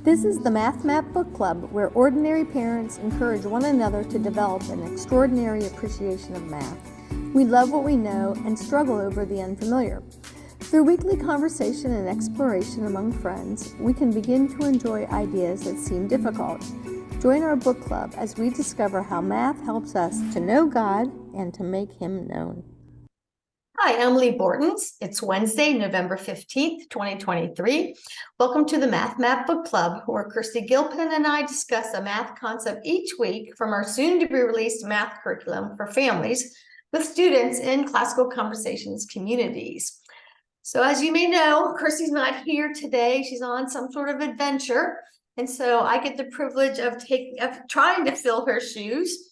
This is the Math Map Book Club, where ordinary parents encourage one another to develop an extraordinary appreciation of math. We love what we know and struggle over the unfamiliar. Through weekly conversation and exploration among friends, we can begin to enjoy ideas that seem difficult. Join our book club as we discover how math helps us to know God and to make Him known. Hi, I'm Lee Bortons. It's Wednesday, November 15th, 2023. Welcome to the Math Map Book Club, where Kirsty Gilpin and I discuss a math concept each week from our soon-to-be-released math curriculum for families with students in classical conversations communities. So as you may know, Kirsty's not here today. She's on some sort of adventure. And so I get the privilege of trying to fill her shoes.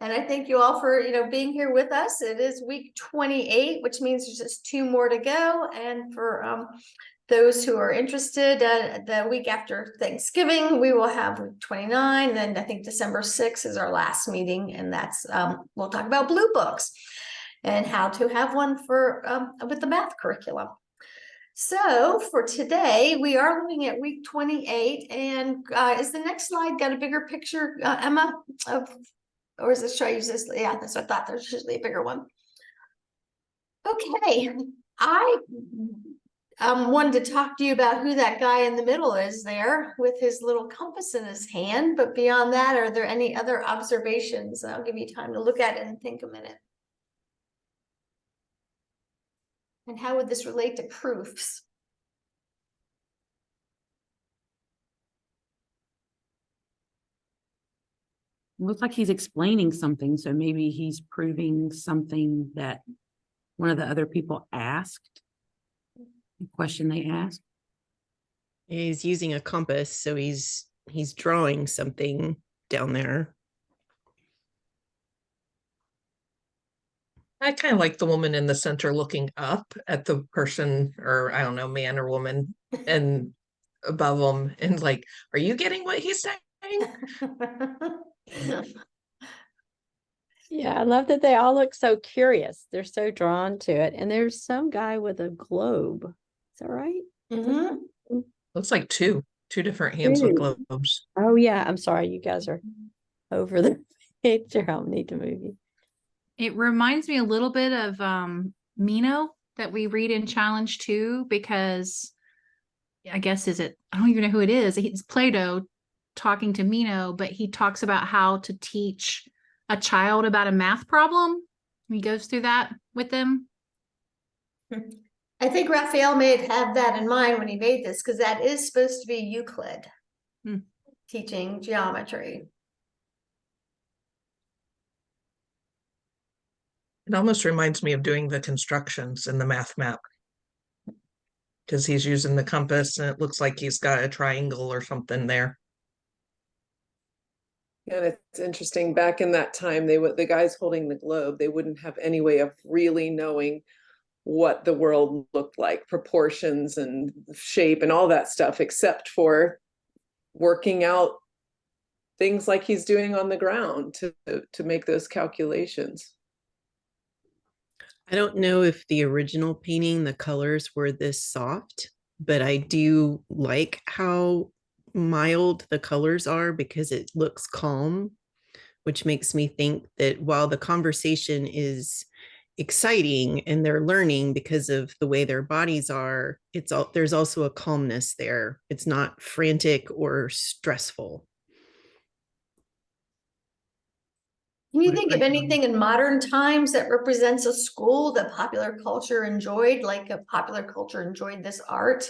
And I thank you all for, being here with us. It is week 28, which means there's just 2 more to go. And for those who are interested, the week after Thanksgiving, we will have week 29. Then I think December 6th is our last meeting. And that's, we'll talk about blue books and how to have one for with the math curriculum. So for today, we are looking at week 28. And is the next slide got a bigger picture, Emma, or is this, should I use this? Yeah, that's what I thought. There's usually a bigger one. Okay, I wanted to talk to you about who that guy in the middle is there with his little compass in his hand. But beyond that, are there any other observations? I'll give you time to look at it and think a minute. And how would this relate to proofs? Looks like he's explaining something, so maybe he's proving something that one of the other people asked, the question they asked. He's using a compass, so he's drawing something down there. I kind of like the woman in the center looking up at the person, or I don't know, man or woman, and above them, and like, are you getting what he's saying? Yeah, I love that they all look so curious. They're so drawn to it. And there's some guy with a globe. Is that right? Mm-hmm. Looks like two different hands with globes. Oh, yeah. I'm sorry. You guys are over the picture. I'll need to move you. It reminds me a little bit of Meno that we read in Challenge 2, because I guess I don't even know who it is. It's Plato talking to Meno, but he talks about how to teach a child about a math problem. He goes through that with them. I think Raphael may have that in mind when he made this, because that is supposed to be Euclid teaching geometry. It almost reminds me of doing the constructions in the math map, because he's using the compass and it looks like he's got a triangle or something there. Yeah, and it's interesting. Back in that time, the guys holding the globe, they wouldn't have any way of really knowing what the world looked like, proportions and shape and all that stuff, except for working out things like he's doing on the ground to make those calculations. I don't know if the original painting, the colors were this soft, but I do like how mild the colors are because it looks calm, which makes me think that while the conversation is exciting and they're learning because of the way their bodies are, there's also a calmness there. It's not frantic or stressful. Can you think of anything in modern times that represents a school that popular culture enjoyed, like a popular culture enjoyed this art?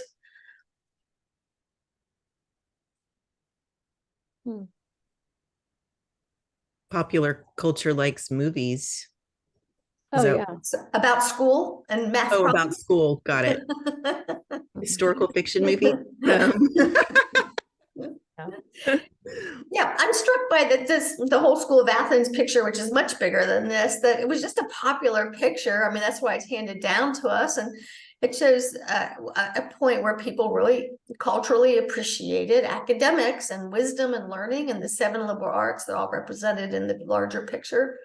Popular culture likes movies. Yeah. So, about school and math. Oh, about school. Got it. Historical fiction, maybe. Yeah, I'm struck by the whole School of Athens picture, which is much bigger than this, that it was just a popular picture. I mean, that's why it's handed down to us. And it shows a point where people really culturally appreciated academics and wisdom and learning and the 7 liberal arts that are all represented in the larger picture.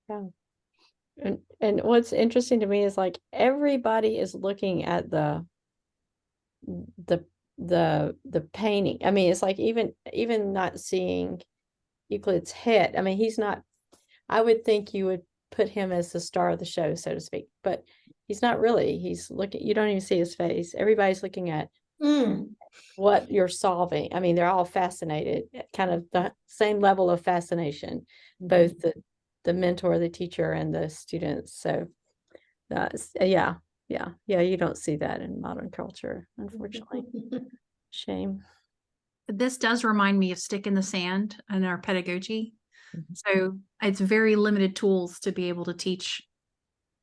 Yeah. And what's interesting to me is like everybody is looking at the the painting. I mean, it's like even not seeing Euclid's head. I mean, he's not, I would think you would put him as the star of the show, so to speak, but he's not really. He's looking, you don't even see his face. Everybody's looking at what you're solving. I mean, they're all fascinated, kind of the same level of fascination, both the mentor, the teacher, and the students. So yeah, you don't see that in modern culture, unfortunately. Shame. This does remind me of stick in the sand in our pedagogy. So it's very limited tools to be able to teach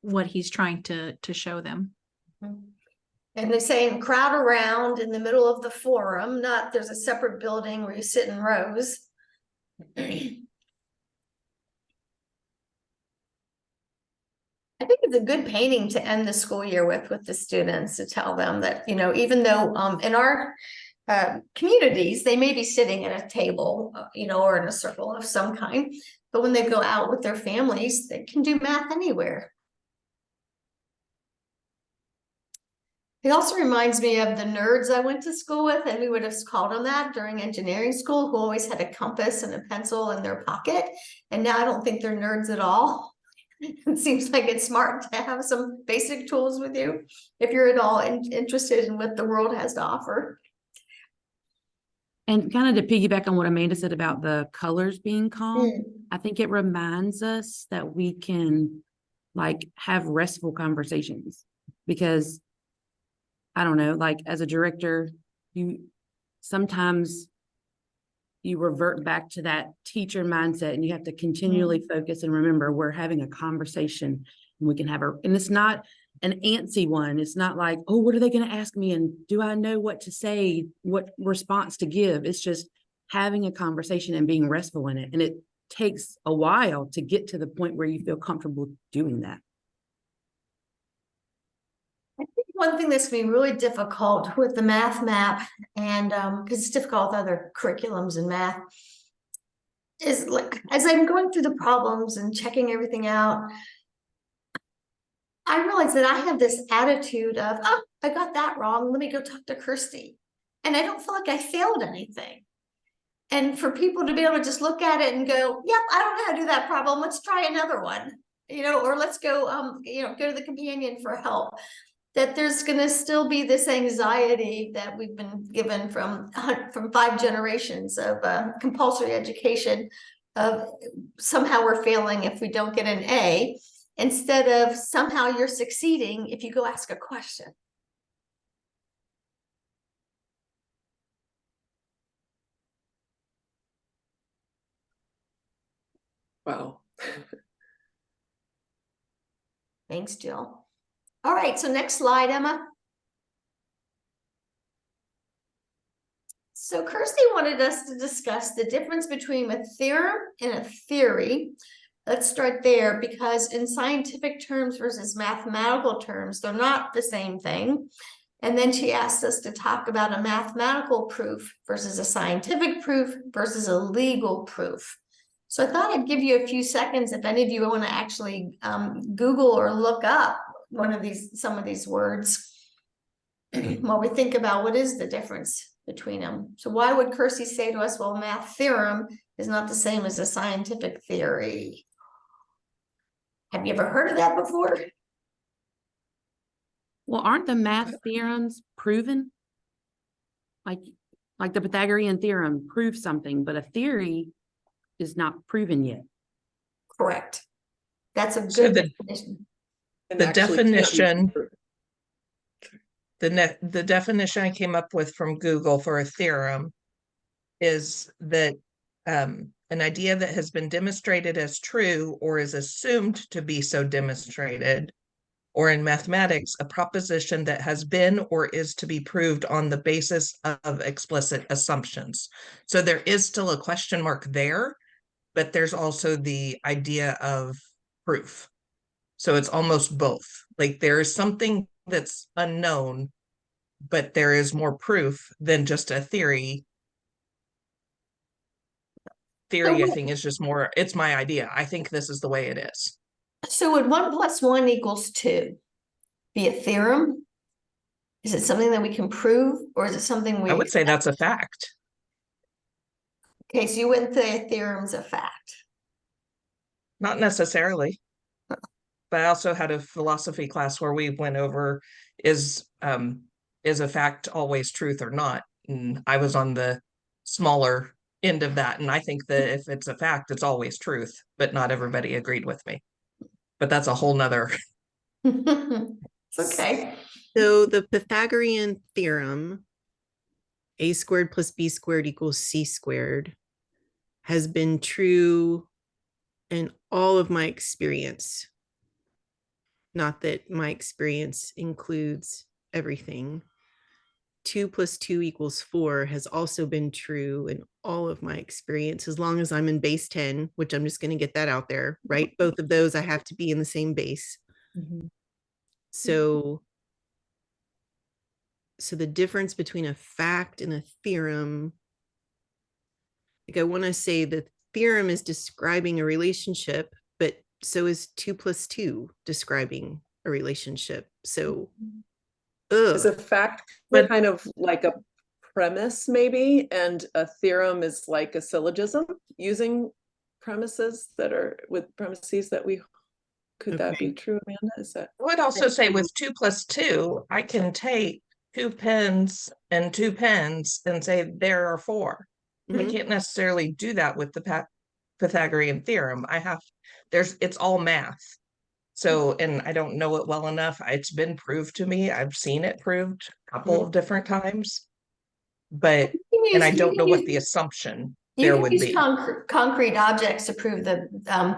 what he's trying to show them. And they're saying crowd around in the middle of the forum, not there's a separate building where you sit in rows. I think it's a good painting to end the school year with the students, to tell them that, you know, even though in our communities, they may be sitting at a table, you know, or in a circle of some kind, but when they go out with their families, they can do math anywhere. It also reminds me of the nerds I went to school with, and we would have called them that during engineering school, who always had a compass and a pencil in their pocket. And now I don't think they're nerds at all. It seems like it's smart to have some basic tools with you if you're at all interested in what the world has to offer. And kind of to piggyback on what Amanda said about the colors being calm, I think it reminds us that we can like have restful conversations, because I don't know, like as a director, sometimes you revert back to that teacher mindset, and you have to continually focus and remember we're having a conversation, and we can have and it's not an antsy one. It's not like, oh, what are they going to ask me? And do I know what to say, what response to give? It's just having a conversation and being restful in it. And it takes a while to get to the point where you feel comfortable doing that. I think one thing that's going to be really difficult with the math map, and because it's difficult with other curriculums in math, is like, as I'm going through the problems and checking everything out, I realize that I have this attitude of, oh, I got that wrong, let me go talk to Kirsty. And I don't feel like I failed anything. And for people to be able to just look at it and go, yep, I don't know how to do that problem, let's try another one, you know, or let's go, you know, go to the companion for help. That there's going to still be this anxiety that we've been given from 5 generations of compulsory education, of somehow we're failing if we don't get an A, instead of somehow you're succeeding if you go ask a question. Wow. Thanks, Jill. All right, so next slide, Emma. So Kirsty wanted us to discuss the difference between a theorem and a theory. Let's start there, because in scientific terms versus mathematical terms, they're not the same thing. And then she asked us to talk about a mathematical proof versus a scientific proof versus a legal proof. So I thought I'd give you a few seconds if any of you want to actually Google or look up some of these words while we think about what is the difference between them. So why would Kirsty say to us, well, math theorem is not the same as a scientific theory? Have you ever heard of that before? Well, aren't the math theorems proven? Like the Pythagorean theorem proves something, but a theory is not proven yet. Correct. That's a good So definition. the definition, the definition I came up with from Google for a theorem is that an idea that has been demonstrated as true or is assumed to be so demonstrated, or in mathematics, a proposition that has been or is to be proved on the basis of explicit assumptions. So there is still a question mark there, but there's also the idea of proof. So it's almost both. Like there is something that's unknown, but there is more proof than just a theory. Theory, I think, is just more, it's my idea. I think this is the way it is. So would 1 + 1 = 2 be a theorem? Is it something that we can prove, or is it something we? I would say that's a fact. Okay, so you wouldn't say a theorem's a fact. Not necessarily. But I also had a philosophy class where we went over is a fact always truth or not? And I was on the smaller end of that. And I think that if it's a fact, it's always truth, but not everybody agreed with me. But that's a whole nother. It's okay. So the Pythagorean theorem, a squared plus b squared equals c squared, has been true in all of my experience. Not that my experience includes everything. 2 plus 2 equals 4 has also been true in all of my experience, as long as I'm in base 10, which I'm just going to get that out there, right? Both of those I have to be in the same base. So the difference between a fact and a theorem, like I want to say the theorem is describing a relationship, but so is 2 plus 2 describing a relationship. So Is a fact But- kind of like a premise maybe, and a theorem is like a syllogism using premises that are with premises that we, could that Okay. be true, Amanda? Is that? I would also say with 2 plus 2, I can take 2 pens and 2 pens and say there are 4. I Mhm. can't necessarily do that with the Pythagorean theorem. It's all math. So, and I don't know it well enough. It's been proved to me. I've seen it proved a couple of different times, but, and I don't know what the assumption You there can would use be. concrete objects to prove the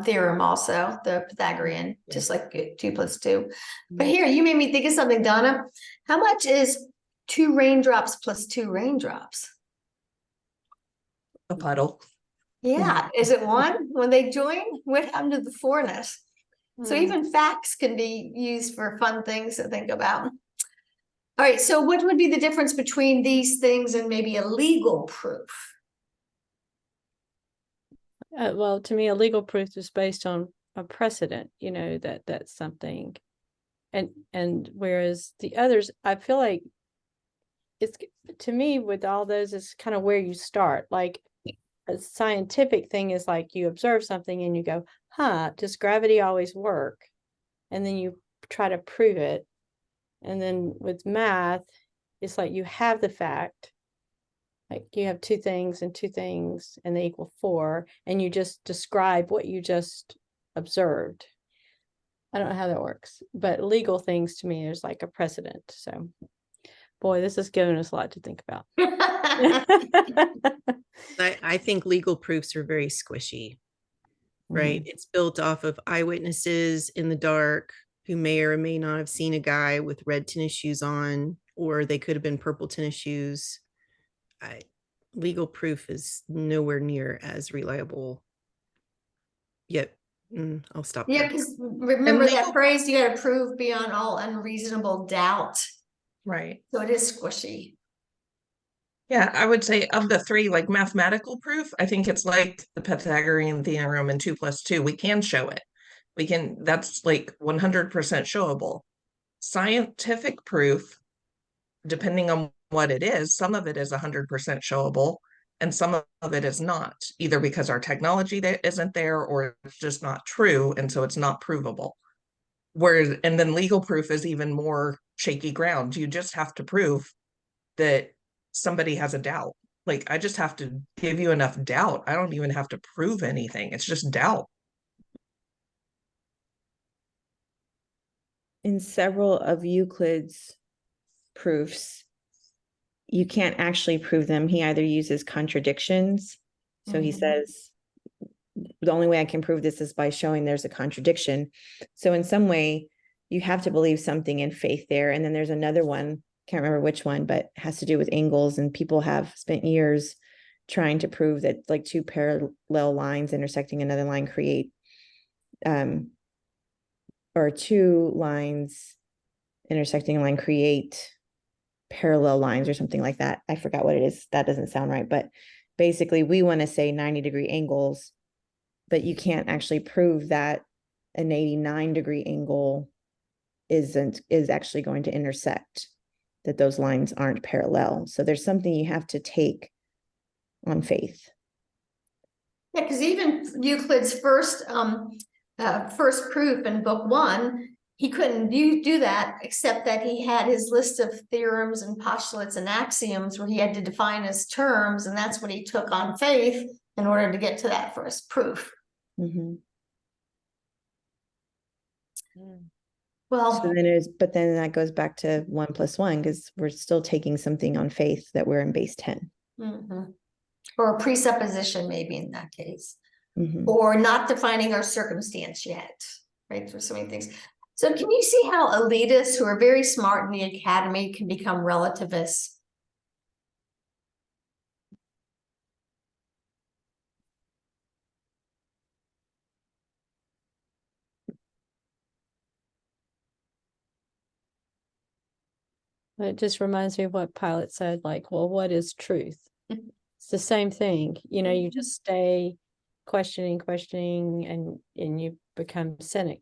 theorem also, the Pythagorean, just like 2 plus 2. But here, you made me think of something, Donna. How much is 2 raindrops plus 2 raindrops? A puddle. Yeah, is it 1 when they join? What happened to the 4-ness? So even facts can be used for fun things to think about. All right, so what would be the difference between these things and maybe a legal proof? Well, to me, a legal proof is based on a precedent, you know, that's something. And whereas the others, I feel like it's, to me, with all those, it's kind of where you start. Like a scientific thing is like you observe something and you go, huh, does gravity always work? And then you try to prove it. And then with math, it's like you have the fact, like you have 2 things and 2 things and they equal 4, and you just describe what you just observed. I don't know how that works, but legal things to me is like a precedent. So boy, this has given us a lot to think about. I think legal proofs are very squishy, right? It's built off of eyewitnesses in the dark who may or may not have seen a guy with red tennis shoes on, or they could have been purple tennis shoes. Legal proof is nowhere near as reliable. Yet, I'll stop Yeah, there. because remember that legal- phrase, you gotta prove beyond all unreasonable doubt. Right. So it is squishy. Yeah, I would say of the 3, like mathematical proof, I think it's like the Pythagorean theorem and 2 plus 2. We can show it. That's like 100% showable. Scientific proof, depending on what it is, some of it is 100% showable and some of it is not, either because our technology that isn't there or it's just not true. And so it's not provable. Whereas, and then legal proof is even more shaky ground. You just have to prove that somebody has a doubt. Like, I just have to give you enough doubt. I don't even have to prove anything. It's just doubt. In several of Euclid's proofs, you can't actually prove them. He either uses contradictions. So he says, the only way I can prove this is by showing there's a contradiction. So in some way, you have to believe something in faith there. And then there's another one, can't remember which one, but has to do with angles. And people have spent years trying to prove that like 2 parallel lines intersecting another line create, or 2 lines intersecting a line create parallel lines or something like that. I forgot what it is. That doesn't sound right. But basically, we want to say 90-degree angles, but you can't actually prove that an 89-degree angle is actually going to intersect. that those lines aren't parallel. So there's something you have to take on faith. Yeah, because even Euclid's first proof in book 1, he couldn't do that except that he had his list of theorems and postulates and axioms where he had to define his terms, and that's what he took on faith in order to get to that first proof. Mhm. Well, So but then that goes back to 1 + 1, because we're still taking something on faith that we're in base 10. Or a presupposition maybe in that case, Mhm. or not defining our circumstance yet, right? There's so many things. So can you see how elitists who are very smart in the academy can become relativists? It just reminds me of what Pilate said, like, well, what is truth? It's the same thing. You know, you just stay questioning, and you become a cynic.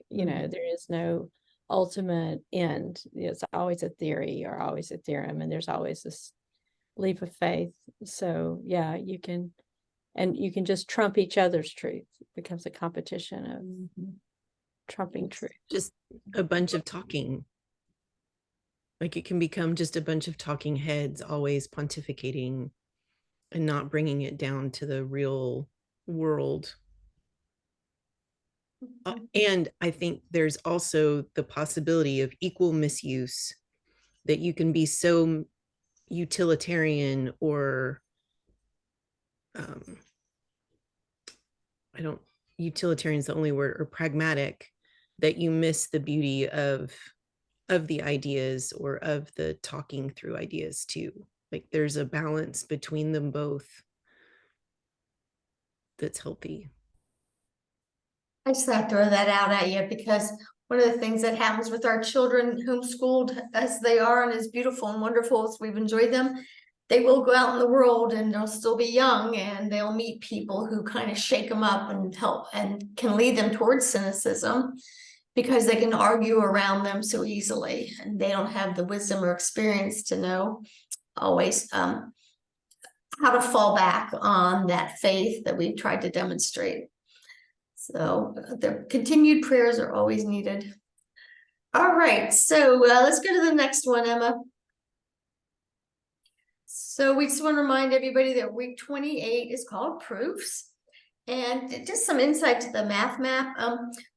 You know, there is no ultimate end. It's always a theory or always a theorem, and there's always this leap of faith. So yeah, you can just trump each other's truth. It becomes a competition of trumping truth. Just a bunch of talking. Like it can become just a bunch of talking heads, always pontificating and not bringing it down to the real world. And I think there's also the possibility of equal misuse, that you can be so utilitarian or utilitarian is the only word, or pragmatic, that you miss the beauty of the ideas or of the talking through ideas too. Like there's a balance between them both that's healthy. I just thought I'd throw that out at you because one of the things that happens with our children, homeschooled as they are and as beautiful and wonderful as we've enjoyed them, they will go out in the world and they'll still be young and they'll meet people who kind of shake them up and help and can lead them towards cynicism because they can argue around them so easily and they don't have the wisdom or experience to know always how to fall back on that faith that we've tried to demonstrate. So the continued prayers are always needed. All right, so let's go to the next one, Emma. So we just want to remind everybody that week 28 is called proofs. And just some insight to the math map.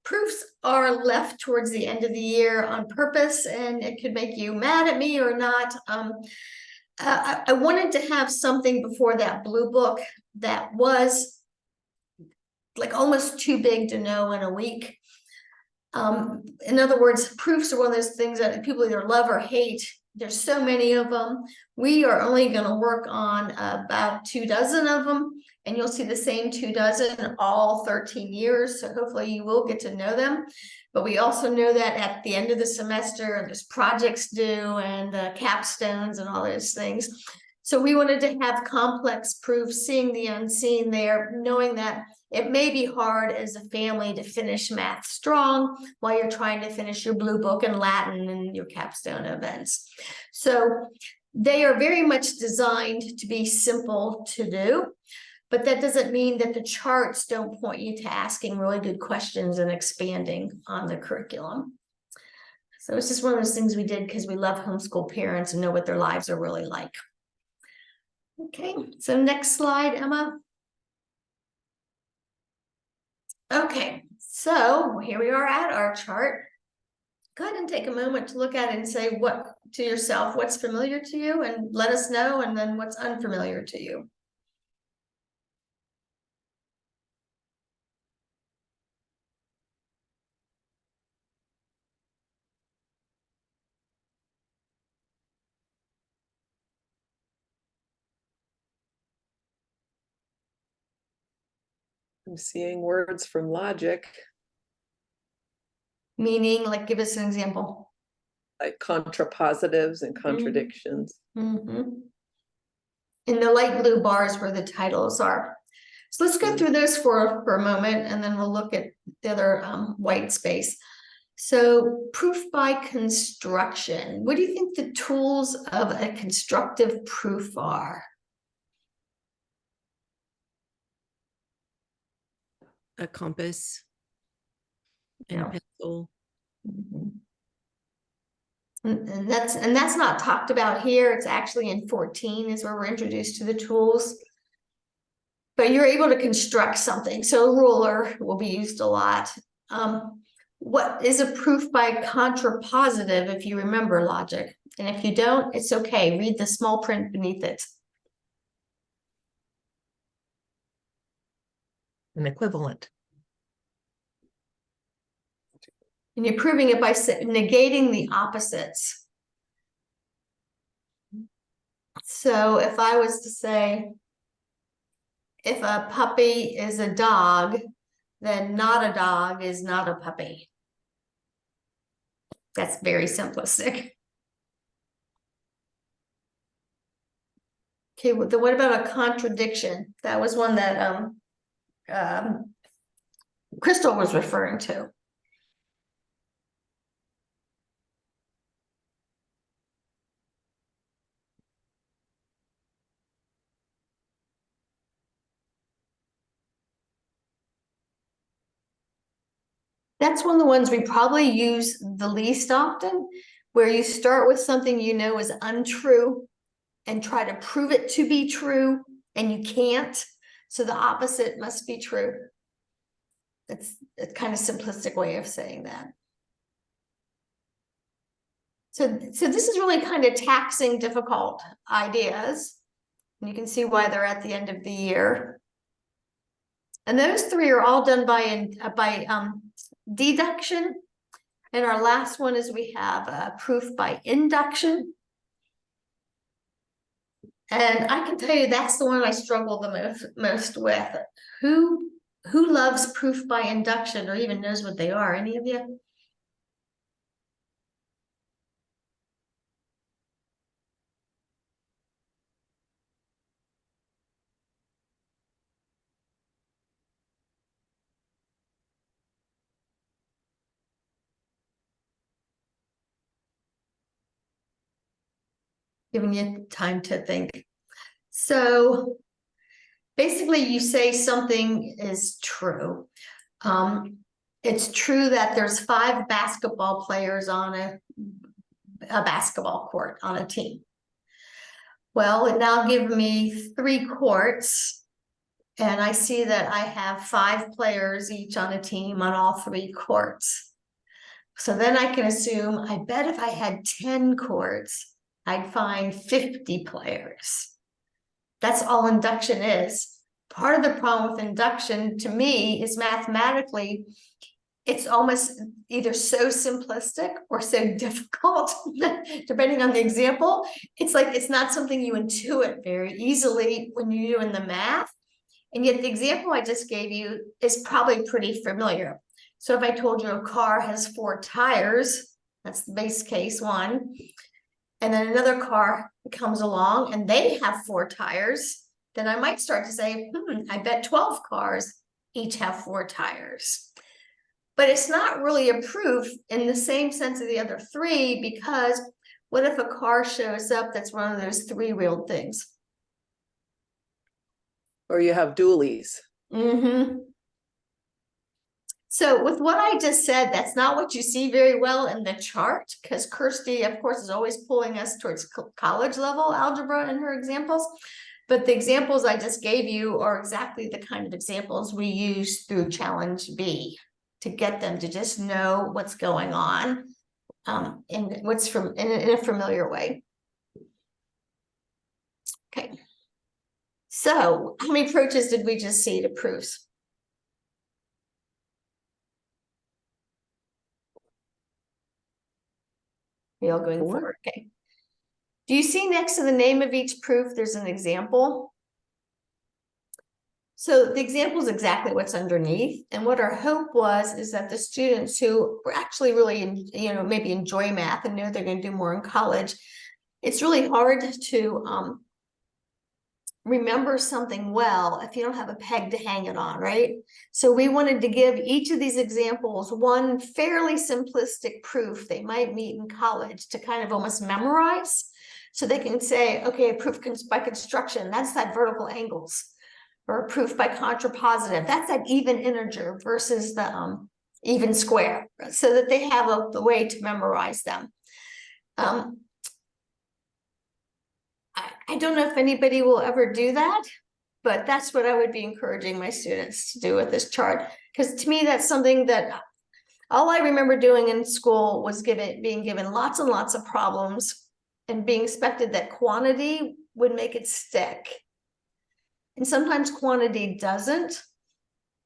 Proofs are left towards the end of the year on purpose, and it could make you mad at me or not. I wanted to have something before that blue book that was like almost too big to know in a week. In other words, proofs are one of those things that people either love or hate. There's so many of them. We are only going to work on about 24 of them, and you'll see the same 24 all 13 years. So hopefully you will get to know them. But we also know that at the end of the semester, there's projects due and capstones and all those things. So we wanted to have complex proofs, seeing the unseen there, knowing that it may be hard as a family to finish math strong while you're trying to finish your blue book in Latin and your capstone events. So they are very much designed to be simple to do, but that doesn't mean that the charts don't point you to asking really good questions and expanding on the curriculum. So it's just one of those things we did because we love homeschool parents and know what their lives are really like. Okay, so next slide, Emma. Okay, so here we are at our chart. Go ahead and take a moment to look at it and say what to yourself, what's familiar to you, and let us know, and then what's unfamiliar to you. I'm seeing words from logic, Meaning, like, give us an example. like contrapositives and contradictions. In the light blue bars where the titles are. So let's go through those for a moment, and then we'll look at the other white space. So proof by construction. What do you think the tools of a constructive proof are? A compass and a Yeah. pencil. Mhm. And that's not talked about here. It's actually in 14 is where we're introduced to the tools. But you're able to construct something. So a ruler will be used a lot. What is a proof by contrapositive, if you remember logic? And if you don't, it's okay. Read the small print beneath it. An equivalent. And you're proving it by negating the opposites. So if I was to say, if a puppy is a dog, then not a dog is not a puppy. That's very simplistic. Okay, well, what about a contradiction? That was one that Crystal was referring to. That's one of the ones we probably use the least often, where you start with something you know is untrue and try to prove it to be true, and you can't. So the opposite must be true. It's a kind of simplistic way of saying that. So this is really kind of taxing difficult ideas. And you can see why they're at the end of the year. And those three are all done by deduction. And our last one is we have proof by induction. And I can tell you that's the one I struggle the most with. Who loves proof by induction or even knows what they are? Any of you? Giving you time to think. So basically you say something is true. It's true that there's 5 basketball players on a basketball court on a team. Well, it now gives me 3 courts, and I see that I have 5 players each on a team on all 3 courts. So then I can assume, I bet if I had 10 courts, I'd find 50 players. That's all induction is. Part of the problem with induction, to me, is mathematically, it's almost either so simplistic or so difficult, depending on the example. It's like it's not something you intuit very easily when you're doing the math. And yet the example I just gave you is probably pretty familiar. So if I told you a car has 4 tires, that's the base case one, and then another car comes along and they have 4 tires, then I might start to say, I bet 12 cars each have 4 tires. But it's not really a proof in the same sense of the other 3, because what if a car shows up that's one of those 3 wheeled things? Or you have dualies. So with what I just said, that's not what you see very well in the chart, because Kirsty, of course, is always pulling us towards college level algebra in her examples. But the examples I just gave you are exactly the kind of examples we use through Challenge B to get them to just know what's going on in a familiar way. Okay. So how many approaches did we just see to proofs? Are you all going forward? Okay. Do you see next to the name of each proof, there's an example? So the example is exactly what's underneath. And what our hope was is that the students who were actually really, maybe enjoy math and know they're going to do more in college, it's really hard to remember something well if you don't have a peg to hang it on, right? So we wanted to give each of these examples one fairly simplistic proof they might meet in college to kind of almost memorize. So they can say, okay, a proof by construction, that's that vertical angles. Or a proof by contrapositive, that's that even integer versus the even square, so that they have a way to memorize them. I don't know if anybody will ever do that, but that's what I would be encouraging my students to do with this chart. Because to me, that's something that all I remember doing in school was being given lots and lots of problems and being expected that quantity would make it stick. And sometimes quantity doesn't.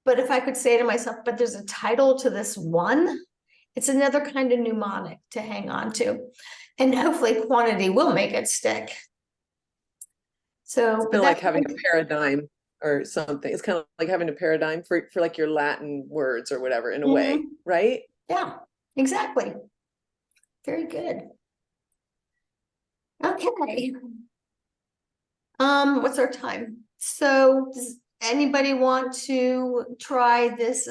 But if I could say to myself, but there's a title to this one, it's another kind of mnemonic to hang on to. And hopefully quantity will make it stick. So It's kind of like having a paradigm or something. It's kind of like having a paradigm for like your Latin words or whatever in a way, right? Yeah, exactly. Very good. Okay. What's our time? So does anybody want to try this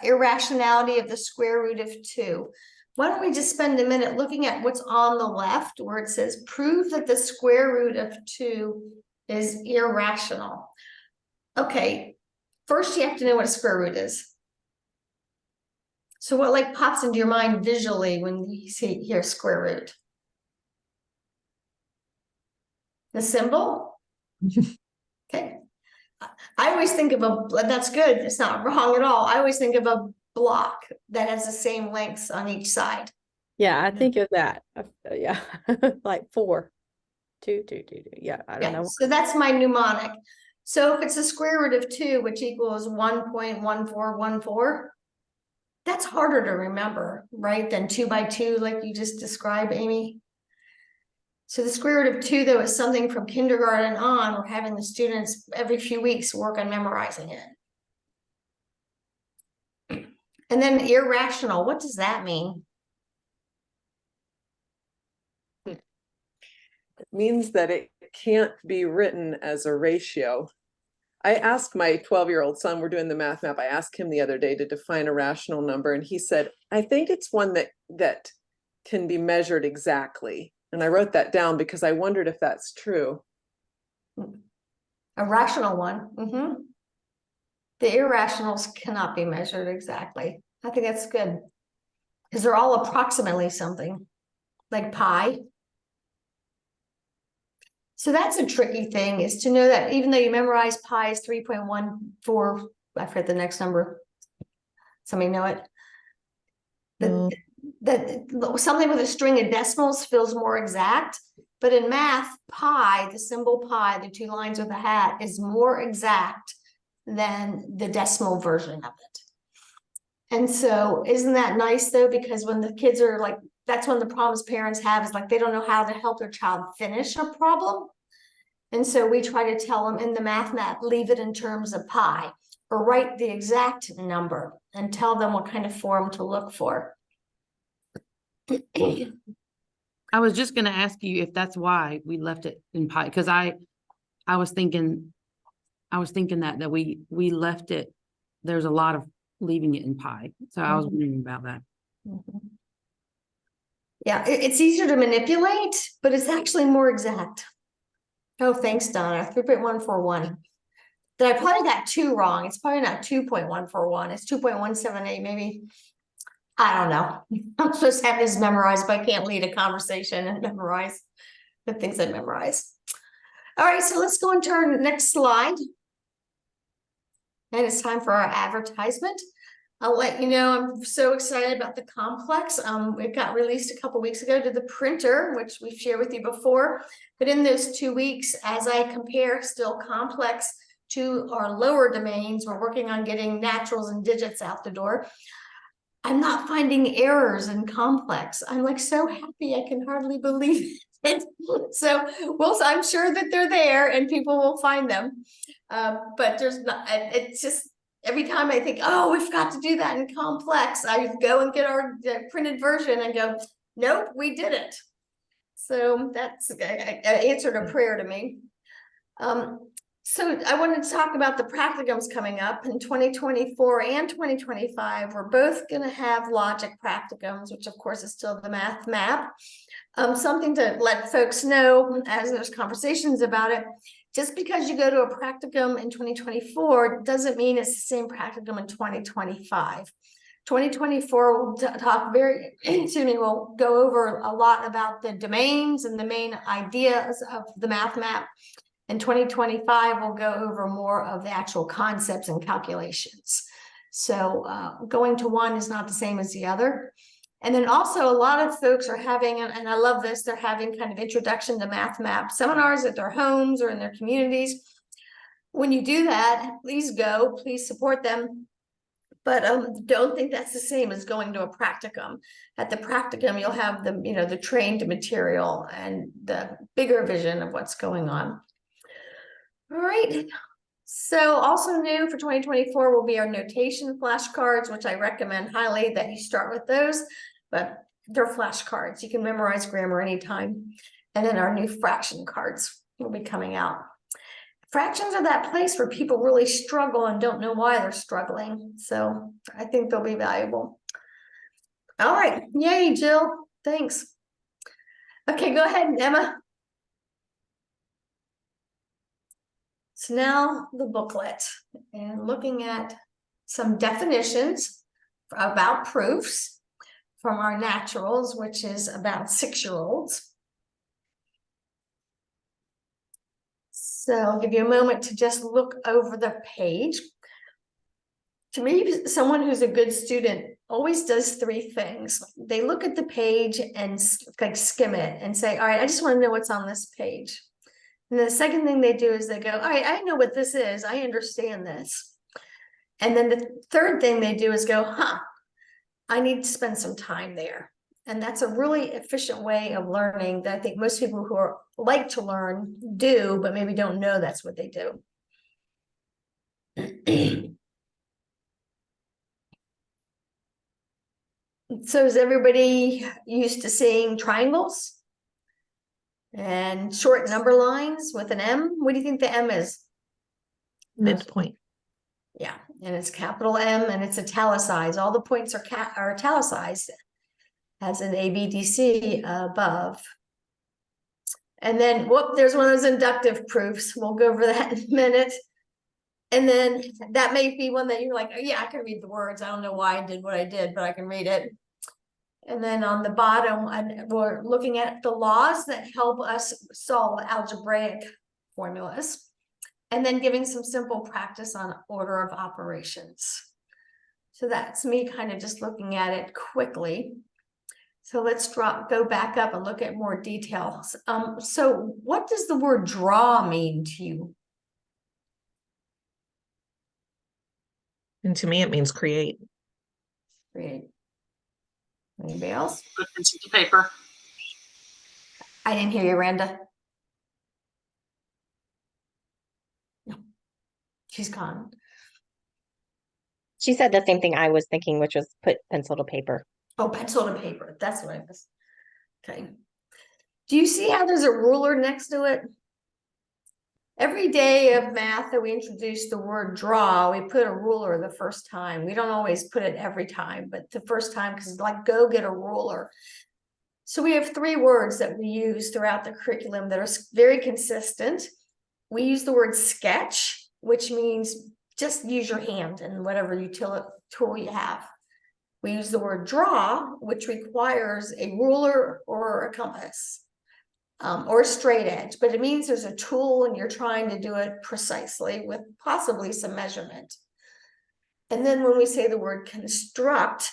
irrationality of the square root of 2? Why don't we just spend a minute looking at what's on the left where it says prove that the square root of 2 is irrational. Okay, first you have to know what a square root is. So what like pops into your mind visually when you hear square root? The symbol? Okay. I always think of that's good. It's not wrong at all. I always think of a block that has the same lengths on each side. Yeah, I think of that. Yeah, like 4, 2, 2, 2, 2. Yeah, I don't know. So that's my mnemonic. So if it's a square root of 2, which equals 1.1414, that's harder to remember, right? Than 2 by 2, like you just described, Amy. So the square root of 2, though, is something from kindergarten on. We're having the students every few weeks work on memorizing it. And then irrational, what does that mean? It means that it can't be written as a ratio. I asked my 12-year-old son, we're doing the math map, I asked him the other day to define a rational number, and he said, I think it's one that can be measured exactly. And I wrote that down because I wondered if that's true. A rational one. The irrationals cannot be measured exactly. I think that's good. Because they're all approximately something, like pi. So that's a tricky thing, is to know that even though you memorize pi is 3.14, I forget the next number. Somebody know it? That something with a string of decimals feels more exact, but in math, pi, the symbol pi, the 2 lines with a hat, is more exact than the decimal version of it. And so isn't that nice though? Because when the kids are like, that's one of the problems parents have, is like they don't know how to help their child finish a problem. And so we try to tell them in the math map, leave it in terms of pi, or write the exact number and tell them what kind of form to look for. I was just going to ask you if that's why we left it in pi, because I was thinking that we left it. There's a lot of leaving it in pi, so I was wondering about that. Yeah, it's easier to manipulate, but it's actually more exact. Oh, thanks, Donna. 3.141. Then I probably got 2 wrong. It's probably not 2.141. It's 2.178, maybe. I don't know. I'm supposed to have this memorized, but I can't lead a conversation and memorize the things I memorize. All right, so let's go into our next slide. And it's time for our advertisement. I'll let you know, I'm so excited about the complex. It got released a couple weeks ago to the printer, which we've shared with you before. But in those 2 weeks, as I compare still complex to our lower domains, we're working on getting naturals and digits out the door. I'm not finding errors in complex. I'm like so happy, I can hardly believe it. So I'm sure that they're there and people will find them. But there's not, it's just, every time I think, oh, we've got to do that in complex, I go and get our printed version and go, nope, we did it. So that's an answer to prayer to me. So I wanted to talk about the practicums coming up in 2024 and 2025. We're both going to have logic practicums, which of course is still the math map. Something to let folks know as there's conversations about it. Just because you go to a practicum in 2024 doesn't mean it's the same practicum in 2025. 2024 will talk we'll go over a lot about the domains and the main ideas of the math map. In 2025, we'll go over more of the actual concepts and calculations. So going to one is not the same as the other. And then also a lot of folks are having, and I love this, they're having kind of introduction to math map seminars at their homes or in their communities. When you do that, please go, please support them. But don't think that's the same as going to a practicum. At the practicum, you'll have the, the trained material and the bigger vision of what's going on. All right. So also new for 2024 will be our notation flashcards, which I recommend highly that you start with those, but they're flashcards. You can memorize grammar anytime. And then our new fraction cards will be coming out. Fractions are that place where people really struggle and don't know why they're struggling. So I think they'll be valuable. All right. Yay, Jill. Thanks. Okay, go ahead, Emma. So now the booklet, and looking at some definitions about proofs from our naturals, which is about 6-year-olds. So I'll give you a moment to just look over the page. To me, someone who's a good student always does 3 things. They look at the page and like skim it and say, all right, I just want to know what's on this page. And the second thing they do is they go, all right, I know what this is. I understand this. And then the third thing they do is go, I need to spend some time there. And that's a really efficient way of learning that I think most people who like to learn do, but maybe don't know that's what they do. So is everybody used to seeing triangles? And short number lines with an M? What do you think the M is? Midpoint. Yeah, and it's capital M and it's italicized. All the points are italicized as an A, B, D, C above. And then, there's one of those inductive proofs. We'll go over that in a minute. And then that may be one that you're like, oh, yeah, I can read the words. I don't know why I did what I did, but I can read it. And then on the bottom, we're looking at the laws that help us solve algebraic formulas. And then giving some simple practice on order of operations. So that's me kind of just looking at it quickly. So let's go back up and look at more details. So what does the word draw mean to you? And to me, it means create. Create. Anybody else? Put pencil to paper. I didn't hear you, Randa. No, she's gone. She said the same thing I was thinking, which was put pencil to paper. Oh, pencil to paper. That's what I was. Okay. Do you see how there's a ruler next to it? Every day of math that we introduce the word draw, we put a ruler the first time. We don't always put it every time, but the first time, because like go get a ruler. So we have 3 words that we use throughout the curriculum that are very consistent. We use the word sketch, which means just use your hand and whatever tool you have. We use the word draw, which requires a ruler or a compass. Or a straight edge, but it means there's a tool and you're trying to do it precisely with possibly some measurement. And then when we say the word construct,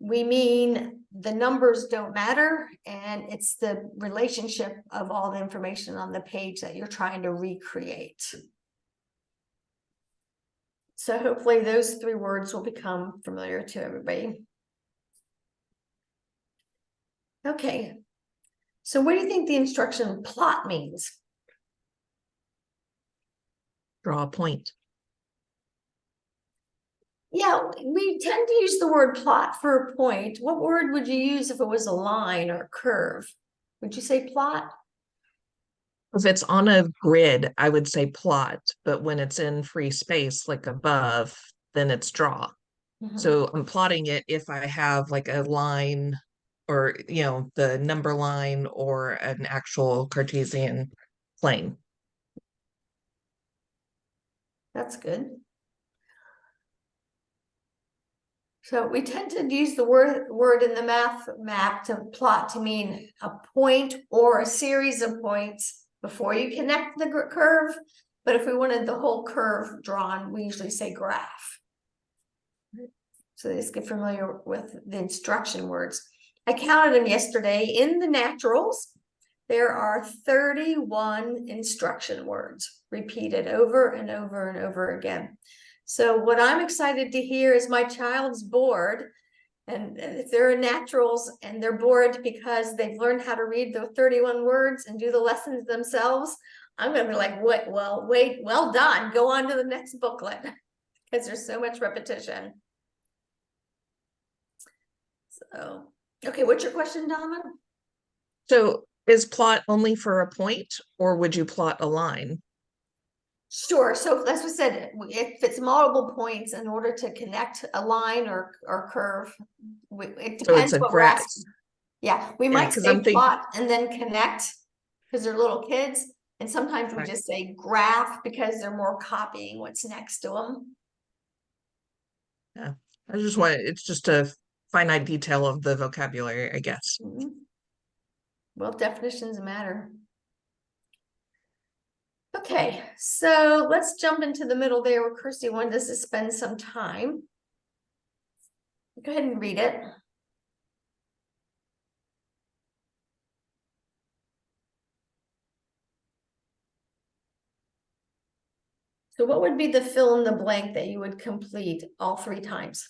we mean the numbers don't matter and it's the relationship of all the information on the page that you're trying to recreate. So hopefully those 3 words will become familiar to everybody. Okay. So what do you think the instruction plot means? Draw a point. Yeah, we tend to use the word plot for a point. What word would you use if it was a line or a curve? Would you say plot? If it's on a grid, I would say plot, but when it's in free space, like above, then it's draw. Mhm. So I'm plotting it if I have like a line or, the number line or an actual Cartesian plane. That's good. So we tend to use the word in the math map to plot to mean a point or a series of points before you connect the curve. But if we wanted the whole curve drawn, we usually say graph. So just get familiar with the instruction words. I counted them yesterday in the naturals. There are 31 instruction words repeated over and over and over again. So what I'm excited to hear is my child's bored, and if they're in naturals and they're bored because they've learned how to read the 31 words and do the lessons themselves, I'm going to be like, wait, well done. Go on to the next booklet because there's so much repetition. So, okay, what's your question, Donna? So is plot only for a point, or would you plot a line? Sure. So that's what I said. If it's multiple points, in order to connect a line or curve, it So it's depends a what we're graph. asking. Yeah, we Yeah, might 'cause say I'm thinking- plot and then connect because they're little kids. And sometimes we Right. just say graph because they're more copying what's next to them. Yeah, I just want, it's just a finite detail of the vocabulary, I guess. Well, definitions matter. Okay, so let's jump into the middle there where Kirsty wanted us to spend some time. Go ahead and read it. So what would be the fill in the blank that you would complete all 3 times?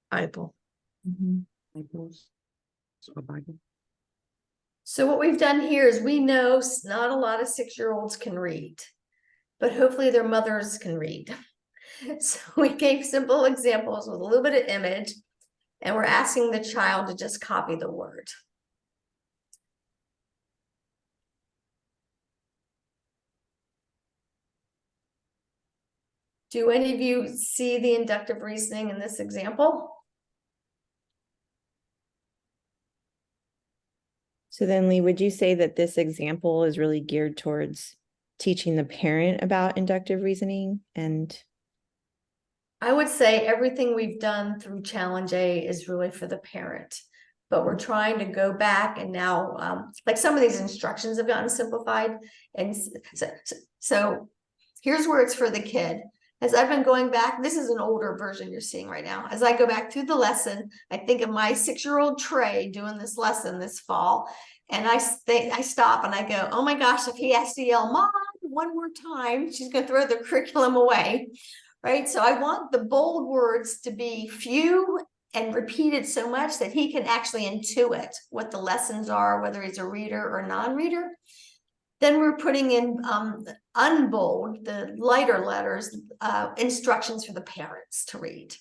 Bible. So what we've done here is we know not a lot of 6-year-olds can read, but hopefully their mothers can read. So we gave simple examples with a little bit of image, and we're asking the child to just copy the word. Do any of you see the inductive reasoning in this example? So then, Lee, would you say that this example is really geared towards teaching the parent about inductive reasoning? And I would say everything we've done through Challenge A is really for the parent, but we're trying to go back and now, like some of these instructions have gotten simplified. And so here's where it's for the kid. As I've been going back, this is an older version you're seeing right now. As I go back through the lesson, I think of my 6-year-old Trey doing this lesson this fall. And I stop and I go, oh my gosh, if he has to yell, Mom, one more time, she's going to throw the curriculum away. Right. So I want the bold words to be few and repeated so much that he can actually intuit what the lessons are, whether he's a reader or non-reader. Then we're putting in unbold, the lighter letters, instructions for the parents to read.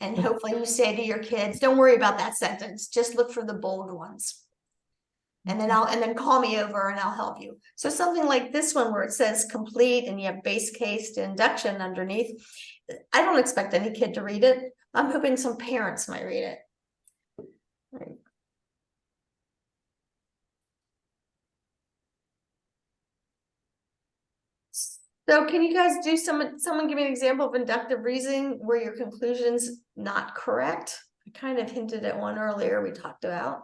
And hopefully you say to your kids, don't worry about that sentence, just look for the bold ones. And then call me over and I'll help you. So something like this one where it says complete and you have base case to induction underneath. I don't expect any kid to read it. I'm hoping some parents might read it. Right. So can you guys do someone give me an example of inductive reasoning where your conclusion's not correct? I kind of hinted at one earlier we talked about.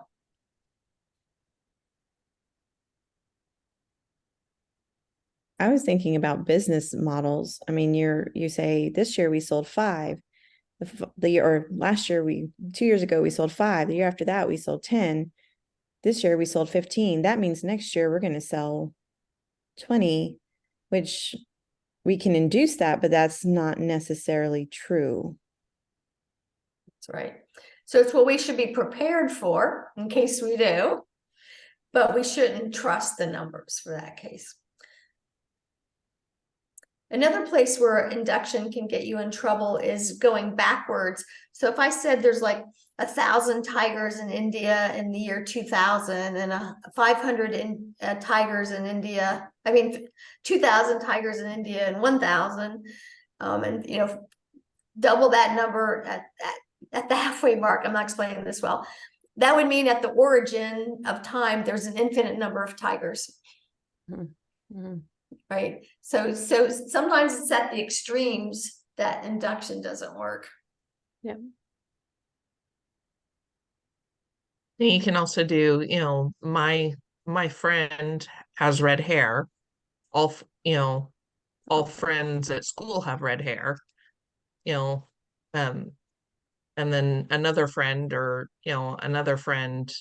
I was thinking about business models. I mean, you say this year we sold 5. The year or last year 2 years ago we sold 5. The year after that we sold 10. This year we sold 15. That means next year we're going to sell 20, which we can induce that, but that's not necessarily true. That's right. So it's what we should be prepared for in case we do, but we shouldn't trust the numbers for that case. Another place where induction can get you in trouble is going backwards. So if I said there's like 1,000 tigers in India in the year 2000 and 500 tigers in India. I mean, 2,000 tigers in India and 1,000, and you know, double that number at the halfway mark. I'm not explaining this well. That would mean at the origin of time, there's an infinite number of tigers. Mm-hmm. Right. So sometimes it's at the extremes that induction doesn't work. Yeah. You can also do, you know, my friend has red hair. All friends at school have red hair, you know, and then another friend or, you know, another friend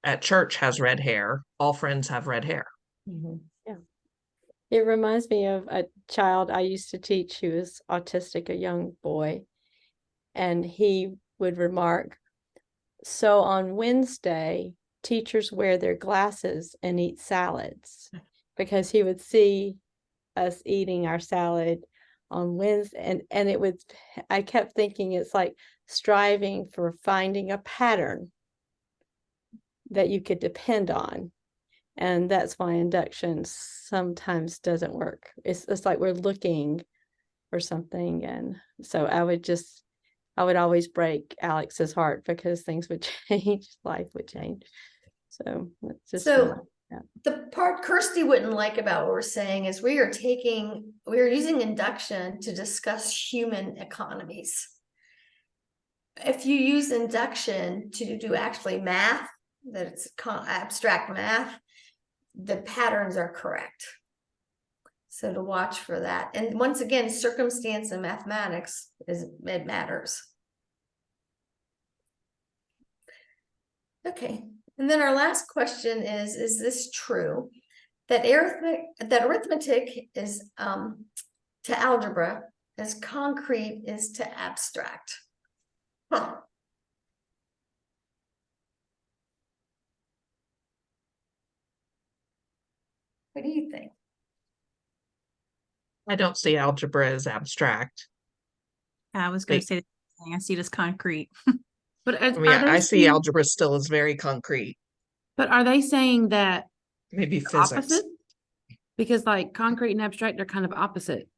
at church has red hair. All friends have red hair. Mm-hmm. Yeah. It reminds me of a child I used to teach who was autistic, a young boy, and he would remark, so on Wednesday, teachers wear their glasses and eat salads, because he would see us eating our salad on Wednesday. And it would, I kept thinking it's like striving for finding a pattern that you could depend on. And that's why induction sometimes doesn't work. It's like we're looking for something. And so I would always break Alex's heart because things would change, life would change. So it's just the part Kirsty wouldn't like about what we're saying is we are using induction to discuss human economies. If you use induction to do actually math, that it's abstract math, the patterns are correct. So to watch for that. And once again, circumstance in mathematics it matters. Okay. And then our last question is this true? That arithmetic is to algebra as concrete is to abstract. Huh. What do you think? I don't see algebra as abstract. I was going to say the same thing. I see it as concrete. But I mean, I see algebra still as very concrete. But are they saying that maybe physics? Opposite? Because like concrete and abstract are kind of opposite.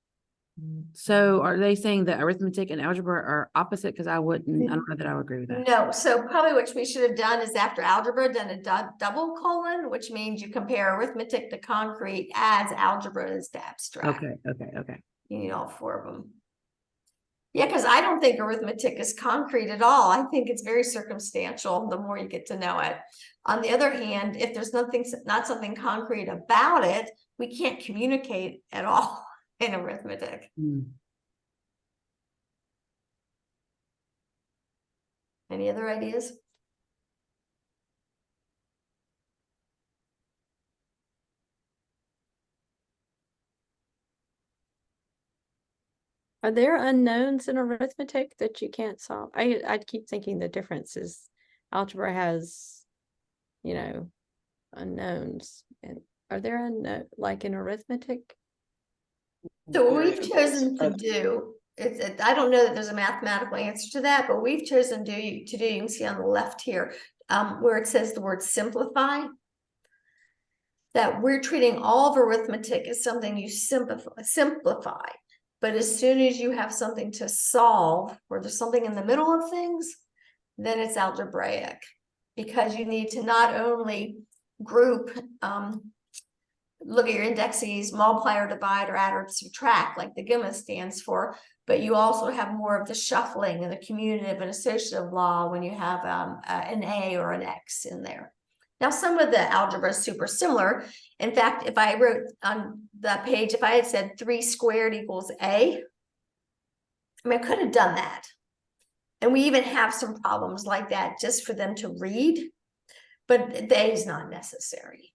So are they saying that arithmetic and algebra are opposite? Because I don't know that I would agree with that. No, so probably what we should have done is after algebra done a double colon, which means you compare arithmetic to concrete as algebra is to abstract. Okay. You need all four of them. Yeah, because I don't think arithmetic is concrete at all. I think it's very circumstantial the more you get to know it. On the other hand, if there's not something concrete about it, we can't communicate at all in arithmetic. Any other ideas? Are there unknowns in arithmetic that you can't solve? I keep thinking the difference is algebra has, you know, unknowns. And are there unknown like in arithmetic? So what we've chosen to do I don't know that there's a mathematical answer to that, but we've chosen to do, you can see on the left here, where it says the word simplify, that we're treating all of arithmetic as something you simplify. But as soon as you have something to solve, or there's something in the middle of things, then it's algebraic, because you need to not only group, look at your indexes, multiply or divide or add or subtract, like the gamma stands for, but you also have more of the shuffling and the commutative and associative law when you have an A or an X in there. Now, some of the algebra is super similar. In fact, if I wrote on the page, if I had said 3 squared equals A, I mean, I could have done that. And we even have some problems like that just for them to read, but the A is not necessary.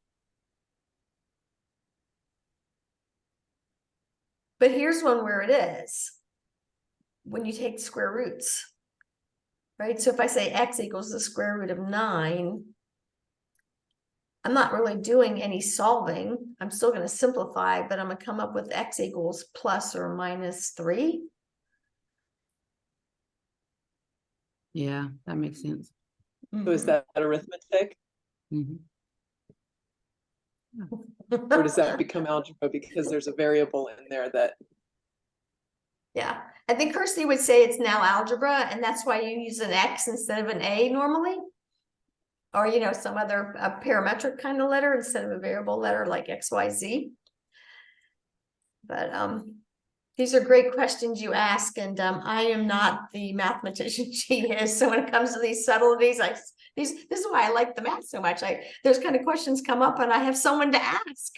But here's one where it is. When you take square roots, right? So if I say X equals the square root of 9, I'm not really doing any solving. I'm still going to simplify, but I'm going to come up with X equals plus or minus 3. Yeah, that makes sense. So is that arithmetic, Mhm. or does that become algebra because there's a variable in there that? Yeah, I think Kirsty would say it's now algebra, and that's why you use an X instead of an A normally. Or, you know, some other parametric kind of letter instead of a variable letter like XYZ. But these are great questions you ask, and I am not the mathematician she is. So when it comes to these subtleties, this is why I like the math so much. Those kind of questions come up, and I have someone to ask.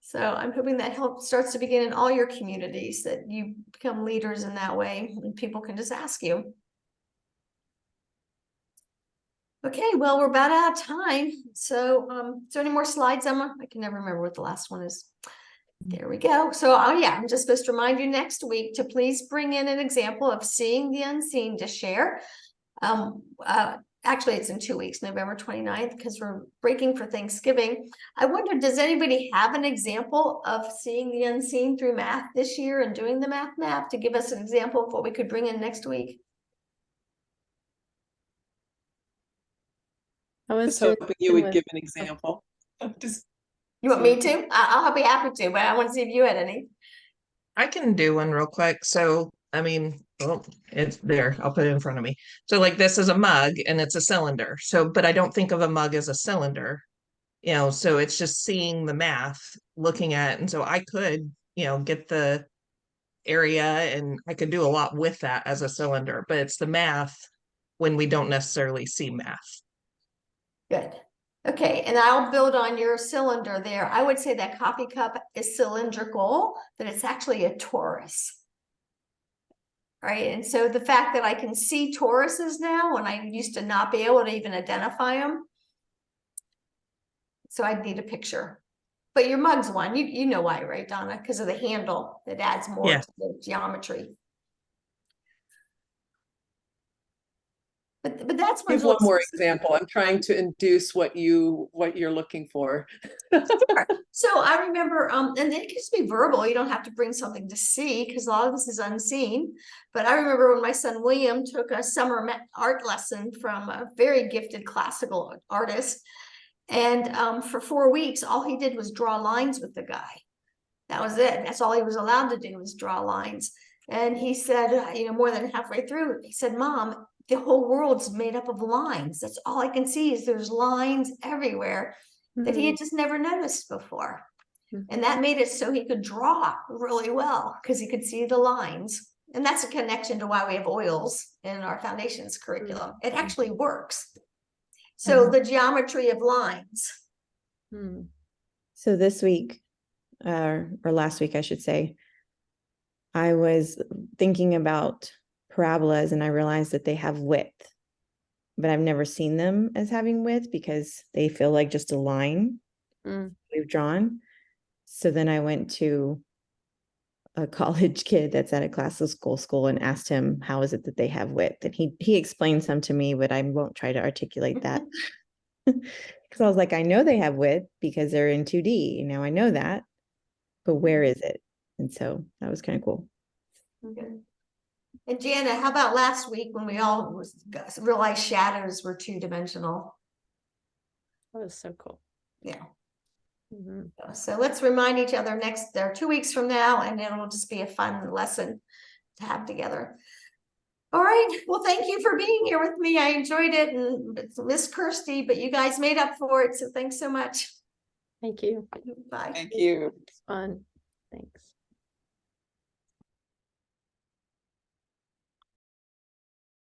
So I'm hoping that starts to begin in all your communities, that you become leaders in that way, and people can just ask you. Okay, well, we're about out of time. So is there any more slides, Emma? I can never remember what the last one is. There we go. So, oh yeah, I'm just supposed to remind you next week to please bring in an example of seeing the unseen to share. Actually, it's in 2 weeks, November 29th, because we're breaking for Thanksgiving. I wonder, does anybody have an example of seeing the unseen through math this year and doing the math map to give us an example of what we could bring in next week? I was Just hoping you would with- give an example. Just You want me to? I'll be happy to, but I want to see if you had any. I can do one real quick. So, I mean, well, it's there. I'll put it in front of me. So like this is a mug and it's a cylinder. So, but I don't think of a mug as a cylinder, you know, so it's just seeing the math, looking at, and so I could, you know, get the area and I could do a lot with that as a cylinder, but it's the math when we don't necessarily see math. Good. Okay, and I'll build on your cylinder there. I would say that coffee cup is cylindrical, but it's actually a torus. Right, and so the fact that I can see toruses now, when I used to not be able to even identify them. So I'd need a picture. But your mug's one, you know why, right, Donna? Because of the handle that adds more Yeah. to the geometry. But that's give one more example. I'm trying to induce what you're looking for. So I remember, and it can just be verbal. You don't have to bring something to see because a lot of this is unseen. But I remember when my son William took a summer art lesson from a very gifted classical artist, and for 4 weeks, all he did was draw lines with the guy. That was it. That's all he was allowed to do was draw lines. And he said, you know, more than halfway through, he said, "Mom, the whole world's made up of lines. That's all I can see is there's lines everywhere." That he had just never noticed before. And that made it so he could draw really well because he could see the lines. And that's a connection to why we have oils in our foundations curriculum. It actually works. So the geometry of lines. So this week, or last week, I should say, I was thinking about parabolas and I realized that they have width, but I've never seen them as having width because they feel like just a line we've drawn. So then I went to a college kid that's at a classical school and asked him, how is it that they have width? And he explained some to me, but I won't try to articulate that. Because I was like, I know they have width because they're in 2D. Now I know that, but where is it? And so that was kind of cool. Okay. And Jana, how about last week when we all realized shadows were two-dimensional? That was so cool. Yeah. So let's remind each other next, 2 weeks from now, and it'll just be a fun lesson to have together. All right. Well, thank you for being here with me. I enjoyed it and miss Kirsty, but you guys made up for it. So thanks so much. Thank you. Bye. Thank you. It's fun. Thanks.